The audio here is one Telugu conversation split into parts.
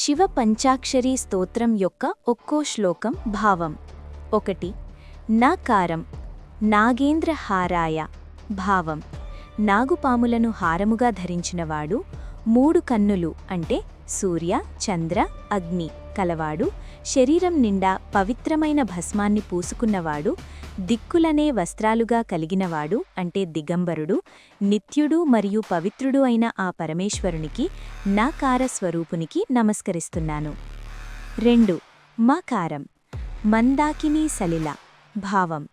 శివ పంచాక్షరీ స్తోత్రం యొక్క ఒక్కో శ్లోకం భావం. 1. నాకారం నాగేంద్రహారాయ. భావం: నాగుపాములను హారముగా ధరించినవాడు, 3 కన్నులు అంటే సూర్య, చంద్ర, అగ్ని కలవాడు, శరీరం నిండా పవిత్రమైన భస్మాన్ని పూసుకున్నవాడు, దిక్కులనే వస్త్రాలుగా కలిగినవాడు అంటే దిగంబరుడు, నిత్యుడు మరియు పవిత్రుడు అయిన ఆ పరమేశ్వరునికి, నాకార స్వరూపునికి నమస్కరిస్తున్నాను. 2. మాకారం మందాకినీ సలిల. భావం: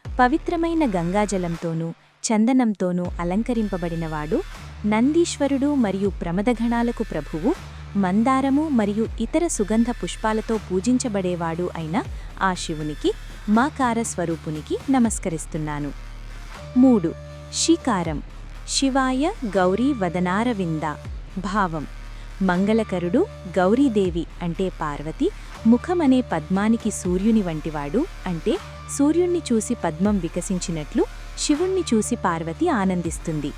పవిత్రమైన గంగాజలంతోనూ చందనంతోనూ అలంకరింపబడినవాడు, నందీశ్వరుడు మరియు ప్రమదగణాలకు ప్రభువు, మందారము మరియు ఇతర సుగంధ పుష్పాలతో పూజించబడేవాడు అయిన ఆ శివునికి, మాకార స్వరూపునికి నమస్కరిస్తున్నాను. 3. శీకారం శివాయ గౌరీ వదనారవింద. భావం: మంగళకరుడు, గౌరీదేవి అంటే పార్వతి, ముఖమనే పద్మానికి సూర్యుని వంటివాడు అంటే సూర్యుణ్ణి చూసి పద్మం వికసించినట్లు శివుణ్ణి చూసి పార్వతి ఆనందిస్తుంది.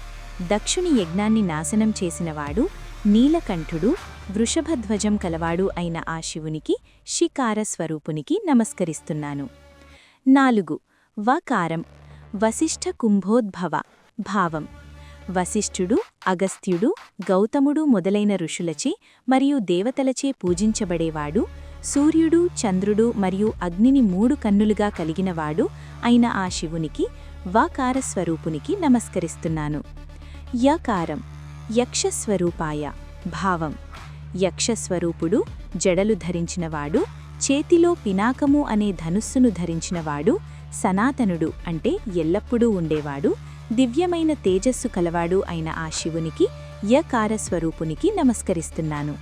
దక్షుని యజ్ఞాన్ని నాశనం చేసినవాడు, నీలకంఠుడు, వృషభధ్వజం కలవాడు అయిన ఆ శివునికి, శికార స్వరూపునికి నమస్కరిస్తున్నాను. 4. వకారం వశిష్ఠ కుంభోద్భవ. భావం: వశిష్ఠుడు, అగస్త్యుడు, గౌతముడు మొదలైన ఋషులచే మరియు దేవతలచే పూజించబడేవాడు, సూర్యుడు, చంద్రుడు మరియు అగ్నిని 3 కన్నులుగా కలిగినవాడు అయిన ఆ శివునికి, వాకార స్వరూపునికి నమస్కరిస్తున్నాను. యకారం యక్షస్వరూపాయ. భావం: యక్షస్వరూపుడు, జడలు ధరించినవాడు, చేతిలో పినాకము అనే ధనుస్సును ధరించినవాడు, సనాతనుడు అంటే ఎల్లప్పుడూ ఉండేవాడు, దివ్యమైన తేజస్సు కలవాడు అయిన ఆ శివునికి, యకార స్వరూపునికి నమస్కరిస్తున్నాను.